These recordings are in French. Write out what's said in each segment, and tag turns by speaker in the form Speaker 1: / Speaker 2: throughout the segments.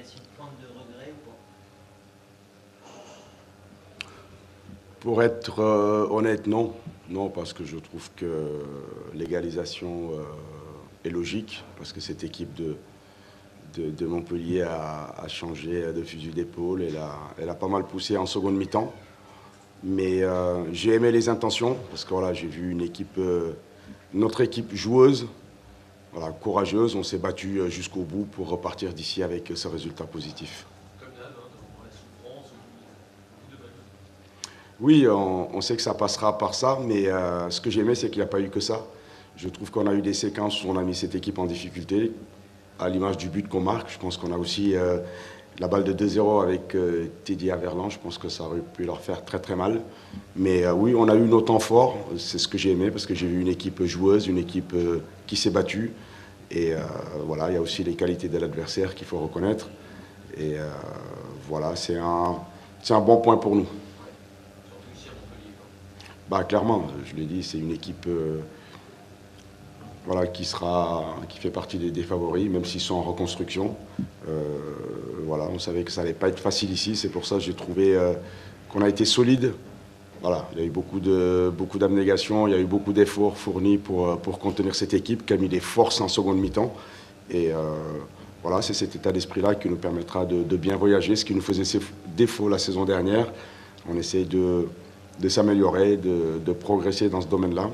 Speaker 1: laisse une pointe de regret ou pas?
Speaker 2: Pour être honnête, non. Non, parce que je trouve que l'égalisation est logique, parce que cette équipe de Montpellier a changé de fusil d'épaule. Elle a pas mal poussé en seconde mi-temps. Mais j'ai aimé les intentions, parce que voilà, j'ai vu une équipe, notre équipe joueuse, voilà, courageuse. On s'est battu jusqu'au bout pour repartir d'ici avec ce résultat positif.
Speaker 3: Comme d'hab, hein, dans la souffrance, beaucoup de bonnes.
Speaker 2: Oui, on sait que ça passera par ça, mais ce que j'ai aimé, c'est qu'il n'y a pas eu que ça. Je trouve qu'on a eu des séquences où on a mis cette équipe en difficulté, à l'image du but qu'on marque. Je pense qu'on a aussi la balle de 2-0 avec Teddy Averland. Je pense que ça aurait pu leur faire très très mal. Mais oui, on a eu nos temps forts. C'est ce que j'ai aimé, parce que j'ai vu une équipe joueuse, une équipe qui s'est battue. Et voilà, il y a aussi les qualités de l'adversaire qu'il faut reconnaître. Et voilà, c'est un bon point pour nous.
Speaker 3: Surtout ici à Montpellier, quoi.
Speaker 2: Bah, clairement, je l'ai dit, c'est une équipe voilà, qui fait partie des favoris, même s'ils sont en reconstruction. Voilà, on savait que ça n'allait pas être facile ici, c'est pour ça que j'ai trouvé qu'on a été solide. Voilà, il y a eu beaucoup d'abnégation, il y a eu beaucoup d'efforts fournis pour contenir cette équipe qui a mis des forces en seconde mi-temps. Et voilà, c'est cet état d'esprit-là qui nous permettra de bien voyager, ce qui nous faisait défaut la saison dernière. On essaie de s'améliorer, de progresser dans ce domaine-là.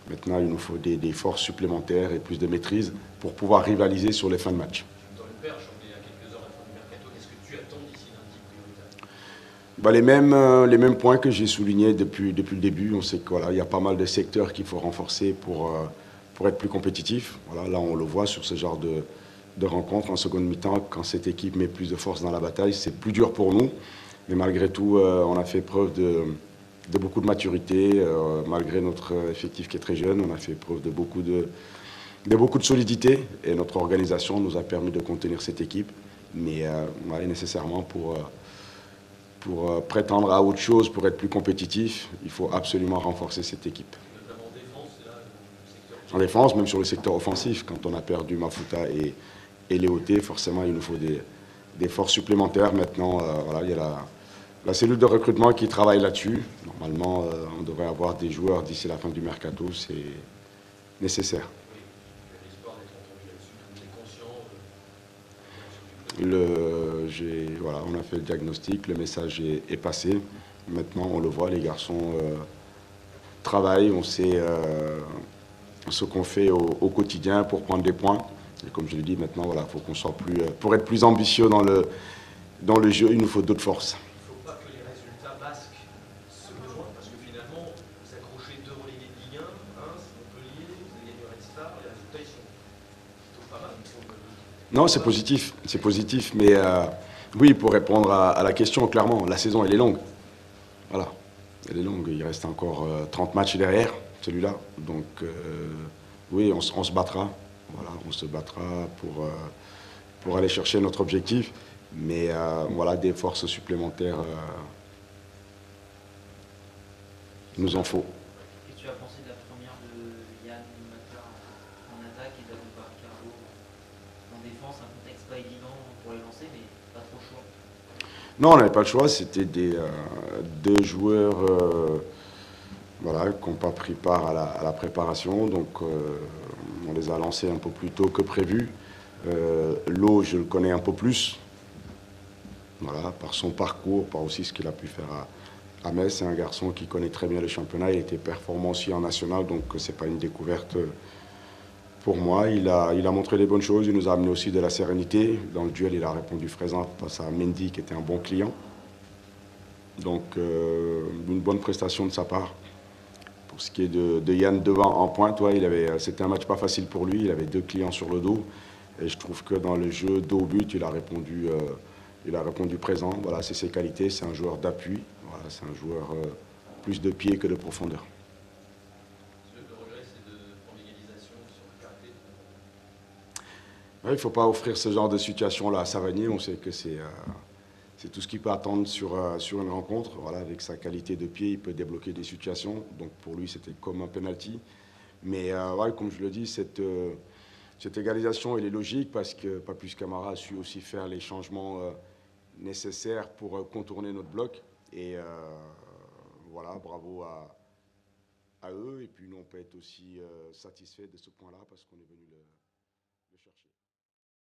Speaker 2: Maintenant, il nous faut des forces supplémentaires et plus de maîtrise pour pouvoir rivaliser sur les fins de match.
Speaker 3: Dans le perche, on est à quelques heures de la fin du mercato. Qu'est-ce que tu attends d'ici lundi prioritaire?
Speaker 2: Bah, les mêmes points que j'ai soulignés depuis le début. On sait qu'il voilà, y a pas mal de secteurs qu'il faut renforcer pour être plus compétitif. Voilà, là, on le voit sur ce genre de rencontres en seconde mi-temps. Quand cette équipe met plus de force dans la bataille, c'est plus dur pour nous. Mais malgré tout, on a fait preuve de beaucoup de maturité, malgré notre effectif qui est très jeune. On a fait preuve de beaucoup de solidité, et notre organisation nous a permis de contenir cette équipe. Mais ouais, nécessairement pour prétendre à autre chose, pour être plus compétitif, il faut absolument renforcer cette équipe.
Speaker 3: Notamment en défense, c'est là le secteur.
Speaker 2: En défense, même sur le secteur offensif, quand on a perdu Mafuta et Léoté, forcément il nous faut des forces supplémentaires. Maintenant, voilà, il y a la cellule de recrutement qui travaille là-dessus. Normalement, on devrait avoir des joueurs d'ici la fin du mercato, c'est nécessaire.
Speaker 3: Oui, tu as l'espoir d'être entendu là-dessus, tout le monde est conscient.
Speaker 2: Voilà, on a fait le diagnostic, le message est passé. Maintenant, on le voit, les garçons travaillent, on sait ce qu'on fait au quotidien pour prendre des points. Et comme je l'ai dit, maintenant, voilà, faut qu'on soit pour être plus ambitieux dans le jeu, il nous faut d'autres forces.
Speaker 3: Il ne faut pas que les résultats masquent ce besoin, parce que finalement, vous accrochez 2 relégués de Ligue 1, Montpellier, vous avez gagné Red Star, les résultats ils sont plutôt pas mal.
Speaker 2: Non, c'est positif, mais oui, pour répondre à la question, clairement, la saison, elle est longue. Voilà, elle est longue, il reste encore 30 matchs derrière, celui-là. Donc, oui, on se battra. Voilà, on se battra pour aller chercher notre objectif. Mais voilà, des forces supplémentaires, il nous en faut.
Speaker 1: Qu'est-ce que tu as pensé de la première de Yann Mata en attaque et d'Aboubacar Carlo en défense? Un contexte pas évident pour les lancer, mais pas trop chaud.
Speaker 2: Non, on n'avait pas le choix, c'était deux joueurs voilà, qui n'ont pas pris part à la préparation. Donc on les a lancés un peu plus tôt que prévu. Lo, je le connais un peu plus. Voilà, par son parcours, par aussi ce qu'il a pu faire à Metz. C'est un garçon qui connaît très bien le championnat. Il était performant aussi en national, donc ce n'est pas une découverte pour moi. Il a montré les bonnes choses. Il nous a amené aussi de la sérénité. Dans le duel, il a répondu présent face à Mendy, qui était un bon client. Donc, une bonne prestation de sa part. Pour ce qui est de Yann devant en pointe, ouais, c'était un match pas facile pour lui. Il avait 2 clients sur le dos. Et je trouve que dans le jeu dos au but, il a répondu présent. Voilà, c'est ses qualités. C'est un joueur d'appui. Voilà, c'est un joueur plus de pied que de profondeur.
Speaker 3: Le regret, c'est de prendre l'égalisation sur le karaté.
Speaker 2: Ouais, il ne faut pas offrir ce genre de situation-là à Savanier. On sait que c'est tout ce qu'il peut attendre sur une rencontre. Voilà, avec sa qualité de pied, il peut débloquer des situations. Donc pour lui, c'était comme un penalty. Mais ouais, comme je le dis, Cette égalisation, elle est logique parce que Papus Camara a su aussi faire les changements nécessaires pour contourner notre bloc. Et voilà, bravo à eux. Et puis nous, on peut être aussi satisfait de ce point-là parce qu'on est venu le chercher.